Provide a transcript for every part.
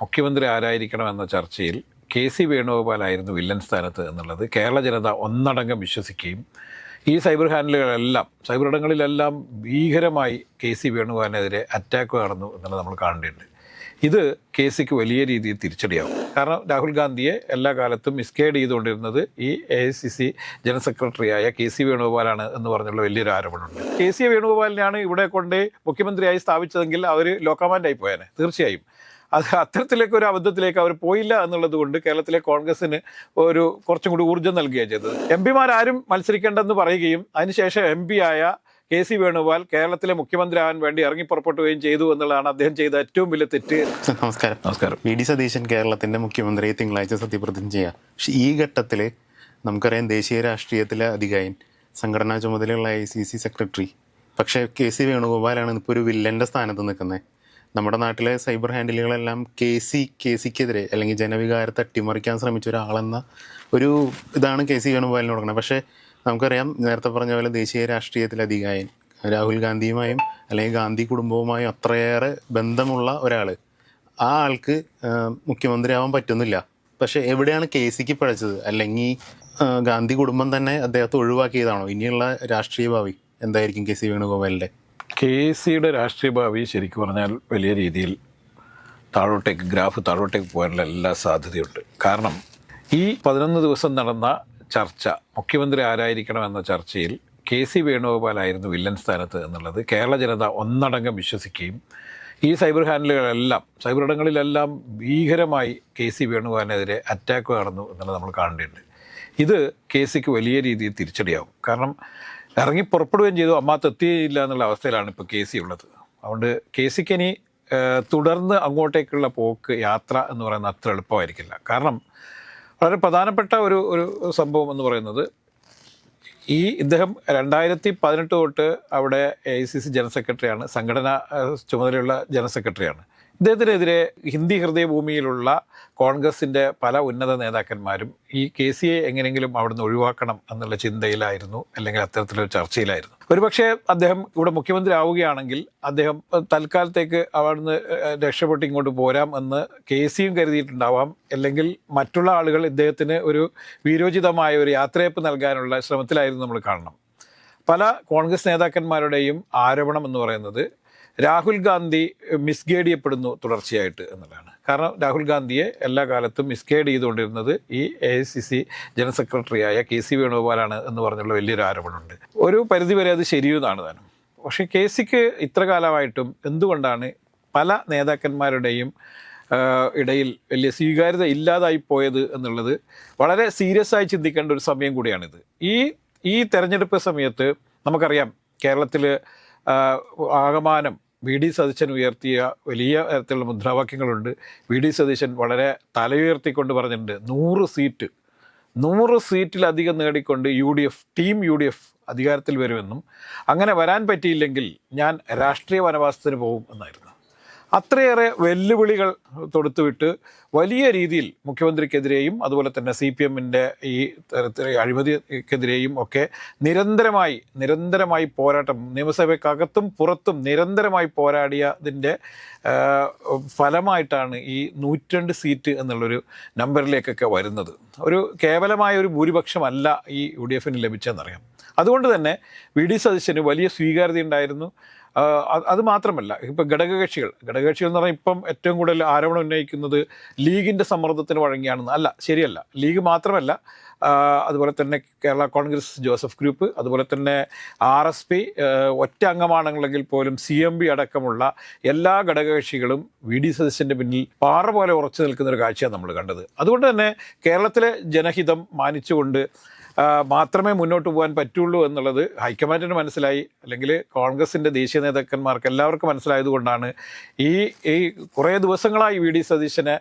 മുഖ്യമന്ത്രി ആരായിരിക്കണമെന്ന ചർച്ചയിൽ K C. വേണുഗോപാലായിരുന്നു villain സ്ഥാനത്ത് എന്നുള്ളത് കേരള ജനത ഒന്നടങ്കം വിശ്വസിക്കുകയും ഈ സൈബർ ഇടങ്ങളിലെല്ലാം ഭീകരമായി കെ.സി. വേണുഗോപാലിനെതിരെ അറ്റാക്ക് നടന്നു എന്നുള്ളത് നമ്മൾ കാണേണ്ടതുണ്ട്. ഇത് കെ.സിക്ക് വലിയ രീതിയിൽ തിരിച്ചടിയാവും. കാരണം രാഹുൽ ഗാന്ധിയെ എല്ലാ കാലത്തും മിസ്ഗൈഡ് ചെയ്തുകൊണ്ടിരുന്നത് ഈ AICC ജനറൽ സെക്രട്ടറിയായ കെ.സി. വേണുഗോപാലാണ് എന്ന് പറഞ്ഞുള്ള വലിയൊരു ആരോപണമുണ്ട്. കെ.സി. വേണുഗോപാലിനെയാണ് ഇവിടെ കൊണ്ട് മുഖ്യമന്ത്രിയായി സ്ഥാപിച്ചതെങ്കിൽ അവർ ലോക്കമാൻഡായി പോയാനെ തീർച്ചയായും. അത്തരത്തിലേക്ക് ഒരു അബദ്ധത്തിലേക്ക് അവർ പോയില്ല എന്നുള്ളത് കൊണ്ട് കേരളത്തിലെ കോൺഗ്രസിന് കുറച്ചും കൂടി ഊർജ്ജം നൽകുകയാണ് ചെയ്തത്. എംപിമാരും മത്സരിക്കേണ്ടെന്ന് പറയുകയും അതിനുശേഷം MP ആയ കെ.സി. വേണുഗോപാൽ കേരളത്തിലെ മുഖ്യമന്ത്രി ആവാൻ വേണ്ടി ഇറങ്ങിപ്പുറപ്പെടുകയും ചെയ്തു എന്നുള്ളതാണ് അദ്ദേഹം ചെയ്ത ഏറ്റവും വലിയ തെറ്റ്. നമസ്കാരം. വി.ഡി. സതീശൻ കേരളത്തിന്റെ മുഖ്യമന്ത്രി തിങ്കളാഴ്ച സത്യപ്രതിജ്ഞ ചെയ്യാം. പക്ഷെ ഈ ഘട്ടത്തിൽ നമുക്കറിയാം ദേശീയ രാഷ്ട്രീയത്തിലെ അധികായൻ, സംഘടനാ ചുമതലയുള്ള AICC സെക്രട്ടറി. പക്ഷേ കെ.സി. വേണുഗോപാലാണ് ഇപ്പോൾ ഒരു വില്ലന്റെ സ്ഥാനത്ത് നിൽക്കുന്നത്. നമ്മുടെ നാട്ടിലെ സൈബർ ഹാൻഡിലുകളെല്ലാം കെ.സിക്കെതിരെ അല്ലെങ്കിൽ ജനവികാരത്തെ അട്ടിമറിക്കാൻ ശ്രമിച്ച ഒരാളെന്ന ഒരു ഇതാണ് കെ.സി. വേണുഗോപാലിന് കൊടുക്കുന്നത്. പക്ഷേ നമുക്കറിയാം, നേരത്തെ പറഞ്ഞ പോലെ ദേശീയ രാഷ്ട്രീയത്തിലെ അധികായൻ, രാഹുൽ ഗാന്ധിയുമായും അല്ലെങ്കിൽ ഗാന്ധി കുടുംബവുമായും അത്രയേറെ ബന്ധമുള്ള ഒരാൾ, ആ ആൾക്ക് മുഖ്യമന്ത്രിയാവാൻ പറ്റുന്നില്ല. പക്ഷേ എവിടെയാണ് കെ.സിക്ക് പഴച്ചത്? അല്ലെങ്കിൽ ഗാന്ധി കുടുംബം തന്നെ അദ്ദേഹത്തെ ഒഴിവാക്കിയതാണോ? ഇനിയുള്ള രാഷ്ട്രീയ ഭാവി എന്തായിരിക്കും കെ.സി. വേണുഗോപാലിൻ്റെ? കെ.സിയുടെ രാഷ്ട്രീയ ഭാവി ശരിക്കും പറഞ്ഞാൽ വലിയ രീതിയിൽ ഗ്രാഫ് താഴോട്ടേക്ക് പോകാനുള്ള എല്ലാ സാധ്യതയുണ്ട്. കാരണം ഈ 11 ദിവസം നടന്ന ചർച്ച, മുഖ്യമന്ത്രി ആരായിരിക്കണമെന്ന ചർച്ചയിൽ കെ.സി. വേണുഗോപാലായിരുന്നു വില്ലൻ സ്ഥാനത്ത് എന്നുള്ളത് കേരള ജനത ഒന്നടങ്കം വിശ്വസിക്കുകയും ഈ സൈബർ ഇടങ്ങളിലെല്ലാം ഭീകരമായി കെ.സി. വേണുഗോപാലിനെതിരെ അറ്റാക്ക് നടന്നു എന്നുള്ളത് നമ്മൾ കാണേണ്ടതുണ്ട്. ഇത് കെ.സിക്ക് വലിയ രീതിയിൽ തിരിച്ചടിയാവും. കാരണം ഇറങ്ങി പുറപ്പെടുകയും ചെയ്തു, എത്തിയില്ല എന്നുള്ള അവസ്ഥയിലാണ് ഇപ്പോൾ കെ.സി ഉള്ളത്. അതുകൊണ്ട് കെ.സിക്ക് ഇനി തുടർന്ന് അങ്ങോട്ടേക്കുള്ള യാത്ര എന്ന് പറയുന്നത് അത്ര എളുപ്പമായിരിക്കില്ല. കാരണം വളരെ പ്രധാനപ്പെട്ട ഒരു സംഭവം എന്ന് പറയുന്നത്, ഇദ്ദേഹം 2018 തൊട്ട് അവിടെ AICC ജനറൽ സെക്രട്ടറിയാണ്, സംഘടന ചുമതലയുള്ള ജനറൽ സെക്രട്ടറിയാണ്. ഇദ്ദേഹത്തിനെതിരെ ഹിന്ദി ഹൃദയഭൂമിയിലുള്ള കോൺഗ്രസിൻ്റെ പല ഉന്നത നേതാക്കന്മാരും ഈ കെ.സിയെ എങ്ങനെയെങ്കിലും അവിടുന്ന് ഒഴിവാക്കണം എന്നുള്ള ചിന്തയിലായിരുന്നു, അല്ലെങ്കിൽ അത്തരത്തിലൊരു ചർച്ചയിലായിരുന്നു. ഒരുപക്ഷെ അദ്ദേഹം ഇവിടെ മുഖ്യമന്ത്രി ആവുകയാണെങ്കിൽ അദ്ദേഹം തൽക്കാലത്തേക്ക് അവിടുന്ന് രക്ഷപ്പെട്ട് ഇങ്ങോട്ട് പോരാം എന്ന് കെ.സിയും കരുതിയിട്ടുണ്ടാവാം. അല്ലെങ്കിൽ മറ്റുള്ള ആളുകൾ ഇദ്ദേഹത്തിന് ഒരു വീരോചിതമായ ഒരു യാത്രയപ്പ് നൽകാനുള്ള ശ്രമത്തിലായിരുന്നു നമ്മൾ കാണണം. പല കോൺഗ്രസ് നേതാക്കന്മാരുടെയും ആരോപണം എന്ന് പറയുന്നത് രാഹുൽ ഗാന്ധി മിസ്ഗൈഡ് ചെയ്യപ്പെടുന്നു തുടർച്ചയായിട്ട് എന്നുള്ളതാണ്. കാരണം രാഹുൽ ഗാന്ധിയെ എല്ലാ കാലത്തും മിസ്ഗൈഡ് ചെയ്തുകൊണ്ടിരുന്നത് ഈ AICC ജനറൽ സെക്രട്ടറിയായ കെ.സി. വേണുഗോപാലാണ് എന്ന് പറഞ്ഞുള്ള വലിയൊരു ആരോപണമുണ്ട്. ഒരു പരിധിവരെ അത് ശരിയെന്നാണ് താനും. പക്ഷേ കെ.സിക്ക് ഇത്ര കാലമായിട്ടും എന്തുകൊണ്ടാണ് പല നേതാക്കന്മാരുടെയും ഇടയിൽ വലിയ സ്വീകാര്യത ഇല്ലാതായി പോയത് എന്നുള്ളത് വളരെ സീരിയസ് ആയി ചിന്തിക്കേണ്ട ഒരു സമയം കൂടിയാണിത്. ഈ തെരഞ്ഞെടുപ്പ് സമയത്ത് നമുക്കറിയാം, കേരളത്തിൽ ആകമാനം വി.ഡി. സതീശൻ ഉയർത്തിയ വലിയ തരത്തിലുള്ള മുദ്രാവാക്യങ്ങളുണ്ട്. വി.ഡി. സതീശൻ വളരെ തലയുയർത്തിക്കൊണ്ട് പറഞ്ഞിട്ടുണ്ട് 100 സീറ്റിലധികം നേടിക്കൊണ്ട് ടീം യു ഡി എഫ് അധികാരത്തിൽ വരുമെന്നും അങ്ങനെ വരാൻ പറ്റിയില്ലെങ്കിൽ ഞാൻ രാഷ്ട്രീയ വനവാസത്തിന് പോകും എന്നായിരുന്നു. അത്രയേറെ വെല്ലുവിളികൾ തൊടുത്തുവിട്ട് വലിയ രീതിയിൽ മുഖ്യമന്ത്രിക്കെതിരെയും അതുപോലെ തന്നെ CPMൻ്റെ ഈ തരത്തിലെ അഴിമതിക്കെതിരെയും ഒക്കെ നിരന്തരമായി പോരാട്ടം, നിയമസഭയ്ക്കകത്തും പുറത്തും നിരന്തരമായി പോരാടിയതിൻ്റെ ഫലമായിട്ടാണ് ഈ 102 സീറ്റ് എന്നുള്ളൊരു നമ്പറിലേക്കൊക്കെ വരുന്നത്. കേവലമായ ഒരു ഭൂരിപക്ഷമല്ല ഈ UDF ലഭിച്ചതെന്നറിയാം. അതുകൊണ്ട് തന്നെ വി.ഡി. സതീശന് വലിയ സ്വീകാര്യത ഉണ്ടായിരുന്നു. അത് മാത്രമല്ല, ഇപ്പം ഘടകകക്ഷികൾ എന്ന് പറഞ്ഞാൽ ഇപ്പം ഏറ്റവും കൂടുതൽ ആരോപണം ഉന്നയിക്കുന്നത് ലീഗിൻ്റെ സമ്മർദ്ദത്തിന് വഴങ്ങിയാണെന്ന്. ശരിയല്ല. ലീഗ് മാത്രമല്ല, അതുപോലെ തന്നെ കേരള കോൺഗ്രസ് ജോസഫ് ഗ്രൂപ്പ്, അതുപോലെ തന്നെ RSP ഒറ്റ അംഗമാണെങ്കിൽ പോലും CMB അടക്കമുള്ള എല്ലാ ഘടകകക്ഷികളും വി.ഡി. സതീശൻ്റെ പിന്നിൽ പാറ പോലെ ഉറച്ചു നിൽക്കുന്നൊരു കാഴ്ചയാണ് നമ്മൾ കണ്ടത്. അതുകൊണ്ട് തന്നെ കേരളത്തിലെ ജനഹിതം മാനിച്ചുകൊണ്ട് മാത്രമേ മുന്നോട്ട് പോകാൻ പറ്റുള്ളൂ എന്നുള്ളത് ഹൈക്കമാൻഡിന് മനസ്സിലായി, അല്ലെങ്കിൽ കോൺഗ്രസിൻ്റെ ദേശീയ നേതാക്കന്മാർക്ക് എല്ലാവർക്കും മനസ്സിലായതുകൊണ്ടാണ് ഈ കുറേ ദിവസങ്ങളായി വി.ഡി. സതീശനെ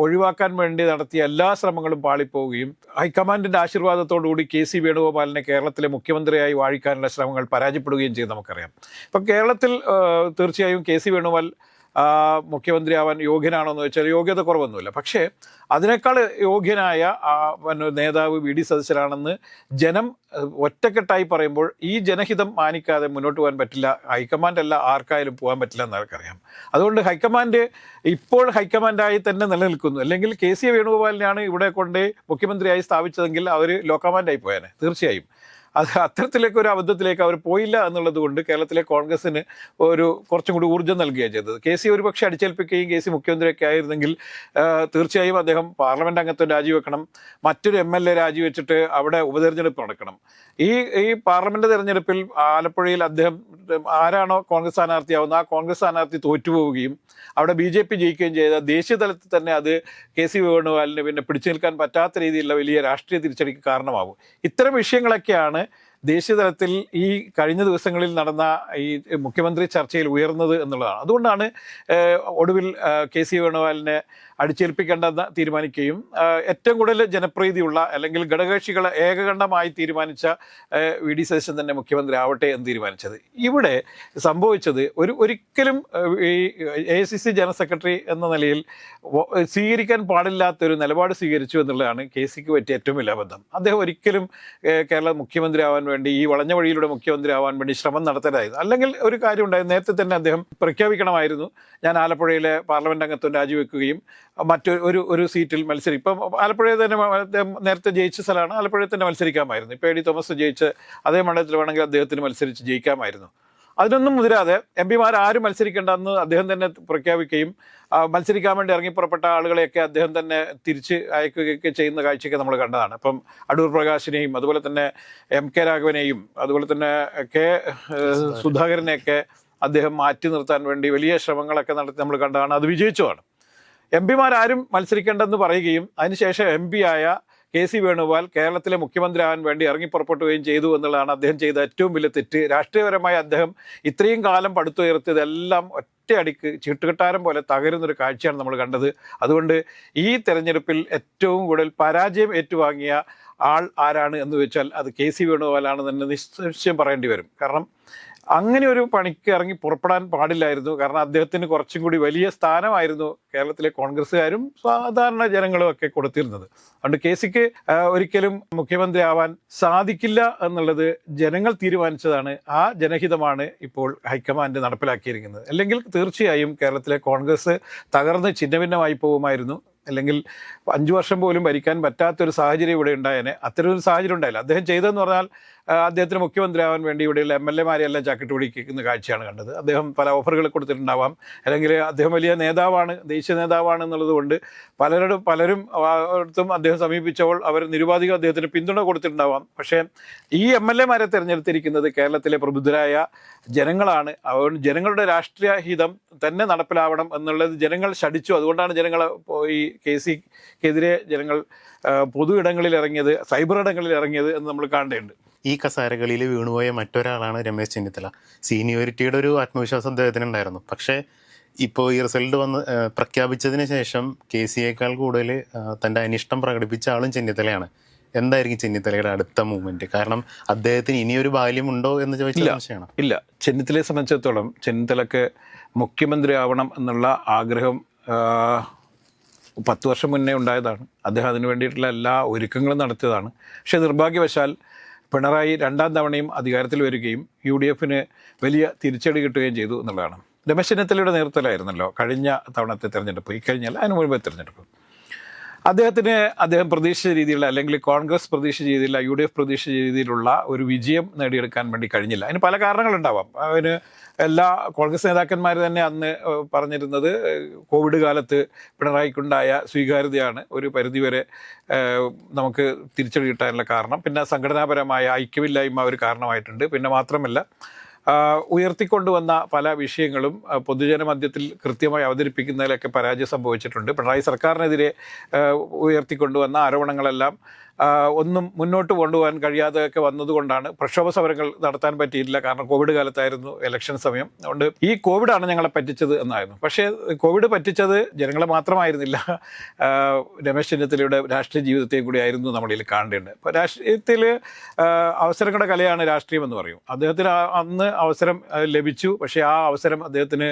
ഒഴിവാക്കാൻ വേണ്ടി നടത്തിയ എല്ലാ ശ്രമങ്ങളും പാളിപ്പോവുകയും ഹൈക്കമാൻഡിൻ്റെ ആശീർവാദത്തോടുകൂടി കെ.സി. വേണുഗോപാലിനെ കേരളത്തിലെ മുഖ്യമന്ത്രിയായി വാഴിക്കാനുള്ള ശ്രമങ്ങൾ പരാജയപ്പെടുകയും ചെയ്ത് നമുക്കറിയാം. ഇപ്പം കേരളത്തിൽ തീർച്ചയായും കെ.സി. വേണുഗോപാൽ മുഖ്യമന്ത്രിയാവാൻ യോഗ്യനാണോ എന്ന് വെച്ചാൽ യോഗ്യത കുറവൊന്നുമില്ല. പക്ഷേ അതിനേക്കാൾ യോഗ്യനായ നേതാവ് വി ഡി സതീശനാണെന്ന് ജനം ഒറ്റക്കെട്ടായി പറയുമ്പോൾ ഈ ജനഹിതം മാനിക്കാതെ മുന്നോട്ട് പോകാൻ പറ്റില്ല. ഹൈക്കമാൻഡ് അല്ല, ആർക്കായാലും പോകാൻ പറ്റില്ല എന്ന് ആർക്കറിയാം. അതുകൊണ്ട് ഹൈക്കമാൻഡ് ഇപ്പോൾ ഹൈക്കമാൻഡായി തന്നെ നിലനിൽക്കുന്നു. അല്ലെങ്കിൽ കെ സി വേണുഗോപാലിനെയാണ് ഇവിടെ കൊണ്ട് മുഖ്യമന്ത്രിയായി സ്ഥാപിച്ചതെങ്കിൽ അവർ ലോ കമാൻഡായി പോയാനെ തീർച്ചയായും. അത് അത്തരത്തിലേക്ക് ഒരു അബദ്ധത്തിലേക്ക് അവർ പോയില്ല എന്നുള്ളത് കൊണ്ട് കേരളത്തിലെ കോൺഗ്രസിന് കുറച്ചും കൂടി ഊർജ്ജം നൽകുകയാണ് ചെയ്തത്. കെ സി ഒരുപക്ഷെ അടിച്ചേൽപ്പിക്കുകയും കെ സി മുഖ്യമന്ത്രിയൊക്കെ ആയിരുന്നെങ്കിൽ തീർച്ചയായും അദ്ദേഹം പാർലമെന്റ് അംഗത്വം രാജിവെക്കണം, മറ്റൊരു MLA രാജിവെച്ചിട്ട് അവിടെ ഉപതെരഞ്ഞെടുപ്പ് നടക്കണം. ഈ പാർലമെന്റ് തെരഞ്ഞെടുപ്പിൽ ആലപ്പുഴയിൽ അദ്ദേഹം ആരാണോ കോൺഗ്രസ് സ്ഥാനാർത്ഥിയാവുന്നത് ആ കോൺഗ്രസ് സ്ഥാനാർത്ഥി തോറ്റുപോവുകയും അവിടെ BJP ജയിക്കുകയും ചെയ്ത ദേശീയ തലത്തിൽ തന്നെ അത് കെ സി വേണുഗോപാലിന് പിന്നെ പിടിച്ചു നിൽക്കാൻ പറ്റാത്ത രീതിയിലുള്ള വലിയ രാഷ്ട്രീയ തിരിച്ചടിക്ക് കാരണമാകും. ഇത്തരം വിഷയങ്ങളൊക്കെയാണ് ദേശീയ തലത്തിൽ ഈ കഴിഞ്ഞ ദിവസങ്ങളിൽ നടന്ന ഈ മുഖ്യമന്ത്രി ചർച്ചയിൽ ഉയർന്നത് എന്നുള്ളതാണ്. അതുകൊണ്ടാണ് ഒടുവിൽ കെ സി വേണുഗോപാലിനെ അടിച്ചേൽപ്പിക്കേണ്ടെന്ന് തീരുമാനിക്കുകയും ഏറ്റവും കൂടുതൽ ജനപ്രീതിയുള്ള അല്ലെങ്കിൽ ഘടകകക്ഷികളെ ഏകകണ്ഠമായി തീരുമാനിച്ച വി ഡി സതീശൻ തന്നെ മുഖ്യമന്ത്രി ആവട്ടെ എന്ന് തീരുമാനിച്ചത്. ഇവിടെ സംഭവിച്ചത് ഒരിക്കലും ഈ AICC ജനറൽ സെക്രട്ടറി എന്ന നിലയിൽ സ്വീകരിക്കാൻ പാടില്ലാത്തൊരു നിലപാട് സ്വീകരിച്ചു എന്നുള്ളതാണ് കെ സിക്ക് പറ്റിയ ഏറ്റവും വലിയ അബദ്ധം. അദ്ദേഹം ഒരിക്കലും കേരള മുഖ്യമന്ത്രി ആവാൻ വേണ്ടി ഈ വളഞ്ഞ വഴിയിലൂടെ മുഖ്യമന്ത്രി ആവാൻ വേണ്ടി ശ്രമം നടത്തേണ്ടതായിരുന്നു. അല്ലെങ്കിൽ ഒരു കാര്യം ഉണ്ടായിരുന്നു, നേരത്തെ തന്നെ അദ്ദേഹം പ്രഖ്യാപിക്കണമായിരുന്നു, ഞാൻ ആലപ്പുഴയിലെ പാർലമെന്റ് അംഗത്വം രാജിവെക്കുകയും ഒരു സീറ്റിൽ മത്സരിക്കും. ഇപ്പം ആലപ്പുഴയിൽ തന്നെ നേരത്തെ ജയിച്ച സ്ഥലമാണ്, ആലപ്പുഴയിൽ തന്നെ മത്സരിക്കാമായിരുന്നു. ഇപ്പോൾ AD തോമസ് ജയിച്ച് അതേ മണ്ഡലത്തിൽ വേണമെങ്കിൽ അദ്ദേഹത്തിന് മത്സരിച്ച് ജയിക്കാമായിരുന്നു. അതിനൊന്നും മുതിരാതെ MP-മാർ ആരും മത്സരിക്കേണ്ടെന്ന് അദ്ദേഹം തന്നെ പ്രഖ്യാപിക്കുകയും മത്സരിക്കാൻ വേണ്ടി ഇറങ്ങിപ്പുറപ്പെട്ട ആളുകളെയൊക്കെ അദ്ദേഹം തന്നെ തിരിച്ച് അയക്കുകയൊക്കെ ചെയ്യുന്ന കാഴ്ചയൊക്കെ നമ്മൾ കണ്ടതാണ്. ഇപ്പം അടൂർ പ്രകാശിനെയും അതുപോലെ തന്നെ MK രാഘവനെയും അതുപോലെ തന്നെ K സുധാകരനെയൊക്കെ അദ്ദേഹം മാറ്റി നിർത്താൻ വേണ്ടി വലിയ ശ്രമങ്ങളൊക്കെ നടത്തി നമ്മൾ കണ്ടതാണ്. അത് വിജയിച്ചുമാണ്. MP-മാർ ആരും മത്സരിക്കേണ്ടെന്ന് പറയുകയും അതിനുശേഷം MP ആയ കെ സി വേണുഗോപാൽ കേരളത്തിലെ മുഖ്യമന്ത്രി ആവാൻ വേണ്ടി ഇറങ്ങിപ്പുറപ്പെടുകയും ചെയ്തു എന്നുള്ളതാണ് അദ്ദേഹം ചെയ്ത ഏറ്റവും വലിയ തെറ്റ്. രാഷ്ട്രീയപരമായി അദ്ദേഹം ഇത്രയും കാലം പടുത്തുയർത്തിയതെല്ലാം ഒറ്റയടിക്ക് ചീട്ടുകെട്ടാരം പോലെ തകരുന്നൊരു കാഴ്ചയാണ് നമ്മൾ കണ്ടത്. അതുകൊണ്ട് ഈ തെരഞ്ഞെടുപ്പിൽ ഏറ്റവും കൂടുതൽ പരാജയം ഏറ്റുവാങ്ങിയ ആൾ ആരാണ് എന്ന് വെച്ചാൽ അത് കെ സി വേണുഗോപാലാണെന്ന് തന്നെ നിശ്ചയം പറയേണ്ടി വരും. കാരണം അങ്ങനെ ഒരു പണിക്ക് ഇറങ്ങി പുറപ്പെടാൻ പാടില്ലായിരുന്നു. കാരണം അദ്ദേഹത്തിന് കുറച്ചും കൂടി വലിയ സ്ഥാനമായിരുന്നു കേരളത്തിലെ കോൺഗ്രസ്സുകാരും സാധാരണ ജനങ്ങളും ഒക്കെ കൊടുത്തിരുന്നത്. അതുകൊണ്ട് കെ സിക്ക് ഒരിക്കലും മുഖ്യമന്ത്രി ആവാൻ സാധിക്കില്ല എന്നുള്ളത് ജനങ്ങൾ തീരുമാനിച്ചതാണ്. ആ ജനഹിതമാണ് ഇപ്പോൾ ഹൈക്കമാൻഡ് നടപ്പിലാക്കിയിരിക്കുന്നത്. അല്ലെങ്കിൽ തീർച്ചയായും കേരളത്തിലെ കോൺഗ്രസ് തകർന്ന് ഛിന്നഭിന്നമായി പോകുമായിരുന്നു. അല്ലെങ്കിൽ 5 വർഷം പോലും ഭരിക്കാൻ പറ്റാത്തൊരു സാഹചര്യം ഇവിടെ ഉണ്ടായേനെ. അത്തരമൊരു സാഹചര്യം ഉണ്ടായില്ല. അദ്ദേഹം ചെയ്തതെന്ന് പറഞ്ഞാൽ അദ്ദേഹത്തിന് മുഖ്യമന്ത്രി ആവാൻ വേണ്ടി ഇവിടെയുള്ള MLA-മാരെ എല്ലാം ചാക്കിട്ട് പിടിക്കുന്ന കാഴ്ചയാണ് കണ്ടത്. അദ്ദേഹം പല ഓഫറുകൾ കൊടുത്തിട്ടുണ്ടാവാം, അല്ലെങ്കിൽ അദ്ദേഹം വലിയ നേതാവാണ്, ദേശീയ നേതാവാണ് എന്നുള്ളത് കൊണ്ട് പലരും അദ്ദേഹം സമീപിച്ചപ്പോൾ അവർ നിരുപാധികം അദ്ദേഹത്തിന് പിന്തുണ കൊടുത്തിട്ടുണ്ടാവാം. പക്ഷേ ഈ MLA-മാരെ തിരഞ്ഞെടുത്തിരിക്കുന്നത് കേരളത്തിലെ പ്രബുദ്ധരായ ജനങ്ങളാണ്. അതുകൊണ്ട് ജനങ്ങളുടെ രാഷ്ട്രീയ ഹിതം തന്നെ നടപ്പിലാവണം എന്നുള്ളത് ജനങ്ങൾ ശഠിച്ചു. അതുകൊണ്ടാണ് ജനങ്ങൾ ഈ കെ സിക്കെതിരെ ജനങ്ങൾ പൊതു ഇടങ്ങളിൽ ഇറങ്ങിയത്, സൈബർ ഇടങ്ങളിൽ ഇറങ്ങിയത് എന്ന് നമ്മൾ കാണേണ്ടതുണ്ട്. ഈ കസാരകളിൽ വീണുപോയ മറ്റൊരാളാണ് രമേശ് ചെന്നിത്തല. സീനിയോറിറ്റിയുടെ ഒരു ആത്മവിശ്വാസം അദ്ദേഹത്തിനുണ്ടായിരുന്നു. പക്ഷേ ഇപ്പോൾ ഈ റിസൾട്ട് പ്രഖ്യാപിച്ചതിന് ശേഷം KCയേക്കാൾ കൂടുതൽ തൻ്റെ അനിഷ്ടം പ്രകടിപ്പിച്ച ആളും ചെന്നിത്തലയാണ്. എന്തായിരിക്കും ചെന്നിത്തലയുടെ അടുത്ത മൂവ്മെന്റ്? കാരണം അദ്ദേഹത്തിന് ഇനിയൊരു ബാല്യമുണ്ടോ എന്ന് ചോദിച്ചാൽ ഇല്ല. ചെന്നിത്തലയെ സംബന്ധിച്ചിടത്തോളം ചെന്നിത്തലക്ക് മുഖ്യമന്ത്രി ആവണം എന്നുള്ള ആഗ്രഹം 10 വർഷം മുന്നേ ഉണ്ടായതാണ്. അദ്ദേഹം അതിനു വേണ്ടിയിട്ടുള്ള എല്ലാ ഒരുക്കങ്ങളും നടത്തിയതാണ്. പക്ഷേ നിർഭാഗ്യവശാൽ പിണറായി 2ാം തവണയും അധികാരത്തിൽ വരികയും UDF-ന് വലിയ തിരിച്ചടി കിട്ടുകയും ചെയ്തു എന്നുള്ളതാണ്. രമേശ് ചെന്നിത്തലയുടെ നേതൃത്വത്തിലായിരുന്നല്ലോ കഴിഞ്ഞ തവണത്തെ തെരഞ്ഞെടുപ്പ്, ഇക്കഴിഞ്ഞാൽ അതിന് മുൻപേ തെരഞ്ഞെടുപ്പ്. അദ്ദേഹം പ്രതീക്ഷിച്ച രീതിയിലുള്ള, അല്ലെങ്കിൽ കോൺഗ്രസ് പ്രതീക്ഷിച്ച രീതിയിലുള്ള, UDF പ്രതീക്ഷിച്ച രീതിയിലുള്ള ഒരു വിജയം നേടിയെടുക്കാൻ വേണ്ടി കഴിഞ്ഞില്ല. അതിന് പല കാരണങ്ങളുണ്ടാവാം. അതിന് എല്ലാ കോൺഗ്രസ് നേതാക്കന്മാർ തന്നെ അന്ന് പറഞ്ഞിരുന്നത് കോവിഡ് കാലത്ത് പിണറായിക്കുണ്ടായ സ്വീകാര്യതയാണ് ഒരു പരിധിവരെ നമുക്ക് തിരിച്ചടി കിട്ടാനുള്ള കാരണം. പിന്നെ സംഘടനാപരമായ ഐക്യമില്ലായ്മ ഒരു കാരണമായിട്ടുണ്ട്. പിന്നെ മാത്രമല്ല ഉയർത്തിക്കൊണ്ടുവന്ന പല വിഷയങ്ങളും പൊതുജന മധ്യത്തിൽ കൃത്യമായി അവതരിപ്പിക്കുന്നതിലൊക്കെ പരാജയം സംഭവിച്ചിട്ടുണ്ട്. പിണറായി സർക്കാരിനെതിരെ ഉയർത്തിക്കൊണ്ടുവന്ന ആരോപണങ്ങളെല്ലാം ഒന്നും മുന്നോട്ട് കൊണ്ടുപോകാൻ കഴിയാതെയൊക്കെ വന്നതുകൊണ്ടാണ് പ്രക്ഷോഭ സമരങ്ങൾ നടത്താൻ പറ്റിയില്ല. കാരണം കോവിഡ് കാലത്തായിരുന്നു ഇലക്ഷൻ സമയം. അതുകൊണ്ട് ഈ കോവിഡാണ് ഞങ്ങളെ പറ്റിച്ചത് എന്നായിരുന്നു. പക്ഷേ കോവിഡ് പറ്റിച്ചത് ജനങ്ങളെ മാത്രമായിരുന്നില്ല, രമേശ് ചെന്നിത്തലയുടെ രാഷ്ട്രീയ ജീവിതത്തെയും കൂടി ആയിരുന്നു നമ്മളിൽ കാണേണ്ടത്. ഇപ്പോൾ രാഷ്ട്രീയത്തിൽ അവസരങ്ങളുടെ കലയാണ് രാഷ്ട്രീയം എന്ന് പറയും. അദ്ദേഹത്തിന് അന്ന് അവസരം ലഭിച്ചു, പക്ഷേ ആ അവസരം അദ്ദേഹത്തിന്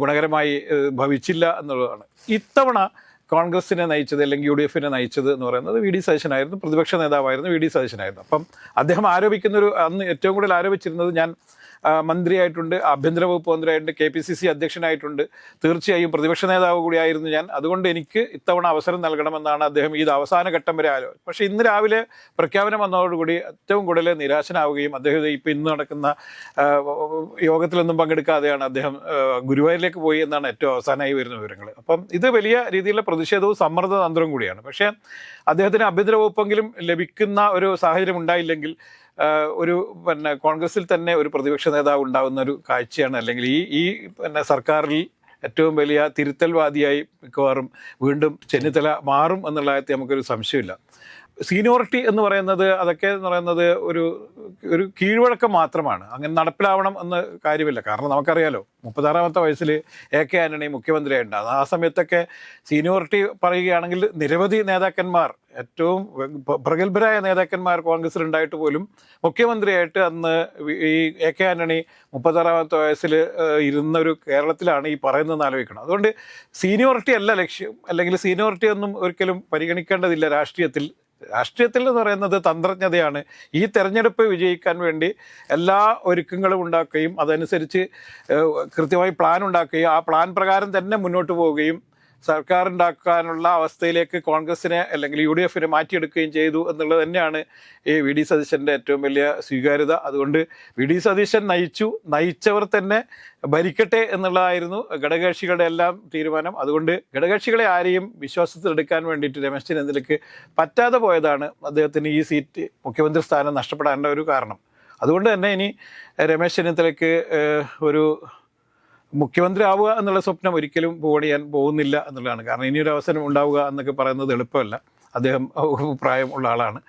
ഗുണകരമായി ഭവിച്ചില്ല എന്നുള്ളതാണ്. ഇത്തവണ കോൺഗ്രസിനെ നയിച്ചത് അല്ലെങ്കിൽ UDF നയിച്ചത് എന്ന് പറയുന്നത് VD സതീശനായിരുന്നു, പ്രതിപക്ഷ നേതാവായിരുന്നു VD സതീശനായിരുന്നു. അപ്പം അദ്ദേഹം ആരോപിക്കുന്നൊരു, അന്ന് ഏറ്റവും കൂടുതൽ ആരോപിച്ചിരുന്നത്, ഞാൻ മന്ത്രിയായിട്ടുണ്ട്, ആഭ്യന്തര വകുപ്പ് മന്ത്രിയായിട്ടുണ്ട്, KPCC അധ്യക്ഷനായിട്ടുണ്ട്, തീർച്ചയായും പ്രതിപക്ഷ നേതാവ് കൂടിയായിരുന്നു ഞാൻ, അതുകൊണ്ട് എനിക്ക് ഇത്തവണ അവസരം നൽകണമെന്നാണ് അദ്ദേഹം ഇത് അവസാന ഘട്ടം വരെ ആലോചിച്ചത്. പക്ഷേ ഇന്ന് രാവിലെ പ്രഖ്യാപനം വന്നതോടുകൂടി ഏറ്റവും കൂടുതൽ നിരാശനാവുകയും അദ്ദേഹം ഇപ്പം ഇന്ന് നടക്കുന്ന യോഗത്തിലൊന്നും പങ്കെടുക്കാതെയാണ് അദ്ദേഹം ഗുരുവായൂരിലേക്ക് പോയി എന്നാണ് ഏറ്റവും അവസാനമായി വരുന്ന വിവരങ്ങൾ. അപ്പം ഇത് വലിയ രീതിയിലുള്ള പ്രതിഷേധവും സമ്മർദ്ദ തന്ത്രവും കൂടിയാണ്. പക്ഷേ അദ്ദേഹത്തിന് ആഭ്യന്തര വകുപ്പെങ്കിലും ലഭിക്കുന്ന ഒരു സാഹചര്യം ഉണ്ടായില്ലെങ്കിൽ ഒരു കോൺഗ്രസിൽ തന്നെ ഒരു പ്രതിപക്ഷ നേതാവ് ഉണ്ടാകുന്ന ഒരു കാഴ്ചയാണ്, അല്ലെങ്കിൽ ഈ സർക്കാരിൽ ഏറ്റവും വലിയ തിരുത്തൽവാദിയായി മിക്കവാറും വീണ്ടും ചെന്നിത്തല മാറും എന്നുള്ള കാര്യത്തിൽ നമുക്കൊരു സംശയമില്ല. സീനിയോറിറ്റി എന്ന് പറയുന്നത്, അതൊക്കെ എന്ന് പറയുന്നത് ഒരു കീഴ്വഴക്കം മാത്രമാണ്. അങ്ങനെ നടപ്പിലാവണം എന്ന കാര്യമില്ല. കാരണം നമുക്കറിയാലോ, 36ാമത്തെ വയസ്സിൽ AK ആന്റണി മുഖ്യമന്ത്രിയായിട്ടുണ്ടാകും. ആ സമയത്തൊക്കെ സീനിയോറിറ്റി പറയുകയാണെങ്കിൽ നിരവധി നേതാക്കന്മാർ, ഏറ്റവും പ്രഗത്ഭരായ നേതാക്കന്മാർ കോൺഗ്രസിൽ ഉണ്ടായിട്ട് പോലും മുഖ്യമന്ത്രിയായിട്ട് അന്ന് ഈ AK ആന്റണി 36ാമത്തെ വയസ്സിൽ ഇരുന്നൊരു കേരളത്തിലാണ് ഈ പറയുന്നതെന്ന് ആലോചിക്കണം. അതുകൊണ്ട് സീനിയോറിറ്റി അല്ല ലക്ഷ്യം, അല്ലെങ്കിൽ സീനിയോറിറ്റി ഒന്നും ഒരിക്കലും പരിഗണിക്കേണ്ടതില്ല രാഷ്ട്രീയത്തിൽ. രാഷ്ട്രീയത്തിൽ എന്ന് പറയുന്നത് തന്ത്രജ്ഞതയാണ്. ഈ തെരഞ്ഞെടുപ്പ് വിജയിക്കാൻ വേണ്ടി എല്ലാ ഒരുക്കങ്ങളും ഉണ്ടാക്കുകയും അതനുസരിച്ച് കൃത്യമായി പ്ലാൻ ഉണ്ടാക്കുകയും ആ പ്ലാൻ പ്രകാരം തന്നെ മുന്നോട്ട് പോവുകയും സർക്കാർ ഉണ്ടാക്കാനുള്ള അവസ്ഥയിലേക്ക് കോൺഗ്രസിനെ അല്ലെങ്കിൽ UDF മാറ്റിയെടുക്കുകയും ചെയ്തു എന്നുള്ളത് തന്നെയാണ് ഈ VD സതീശൻ്റെ ഏറ്റവും വലിയ സ്വീകാര്യത. അതുകൊണ്ട് VD സതീശൻ നയിച്ചവർ തന്നെ ഭരിക്കട്ടെ എന്നുള്ളതായിരുന്നു ഘടകകക്ഷികളുടെ എല്ലാം തീരുമാനം. അതുകൊണ്ട് ഘടകകക്ഷികളെ ആരെയും വിശ്വാസത്തിലെടുക്കാൻ വേണ്ടിയിട്ട് രമേശ് ചെന്നിത്തലയ്ക്ക് പറ്റാതെ പോയതാണ് അദ്ദേഹത്തിന് ഈ സീറ്റ്, മുഖ്യമന്ത്രി സ്ഥാനം നഷ്ടപ്പെടേണ്ട ഒരു കാരണം. അതുകൊണ്ട് തന്നെ ഇനി രമേശ് ചെന്നിത്തലയ്ക്ക് ഒരു മുഖ്യമന്ത്രി ആവുക എന്നുള്ള സ്വപ്നം ഒരിക്കലും പൂവണിയാൻ പോകുന്നില്ല എന്നുള്ളതാണ്. കാരണം ഇനിയൊരു അവസരം ഉണ്ടാവുക എന്നൊക്കെ പറയുന്നത് എളുപ്പമല്ല. അദ്ദേഹം പ്രായം ഉള്ള ആളാണ്.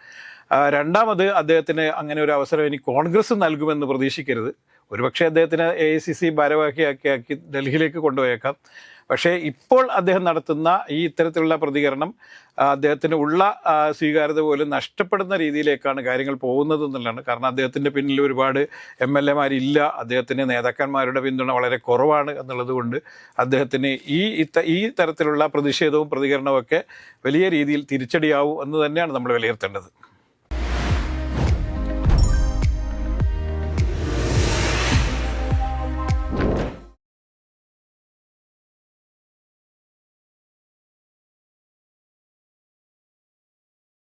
രണ്ടാമത്, അദ്ദേഹത്തിന് അങ്ങനെ ഒരു അവസരം ഇനി കോൺഗ്രസ് നൽകുമെന്ന് പ്രതീക്ഷിക്കരുത്. ഒരുപക്ഷെ അദ്ദേഹത്തിന് AICC ഭാരവാഹിയാക്കി ഡൽഹിയിലേക്ക് കൊണ്ടുപോയേക്കാം. പക്ഷേ ഇപ്പോൾ അദ്ദേഹം നടത്തുന്ന ഈ ഇത്തരത്തിലുള്ള പ്രതികരണം അദ്ദേഹത്തിന് ഉള്ള സ്വീകാര്യത പോലും നഷ്ടപ്പെടുന്ന രീതിയിലേക്കാണ് കാര്യങ്ങൾ പോകുന്നത് എന്നുള്ളതാണ്. കാരണം അദ്ദേഹത്തിൻ്റെ പിന്നിൽ ഒരുപാട് MLA-മാരില്ല, അദ്ദേഹത്തിന് നേതാക്കന്മാരുടെ പിന്തുണ വളരെ കുറവാണ് എന്നുള്ളത് കൊണ്ട് അദ്ദേഹത്തിന് ഈ തരത്തിലുള്ള പ്രതിഷേധവും പ്രതികരണവും ഒക്കെ വലിയ രീതിയിൽ തിരിച്ചടിയാവും എന്ന് തന്നെയാണ് നമ്മൾ വിലയിരുത്തേണ്ടത്.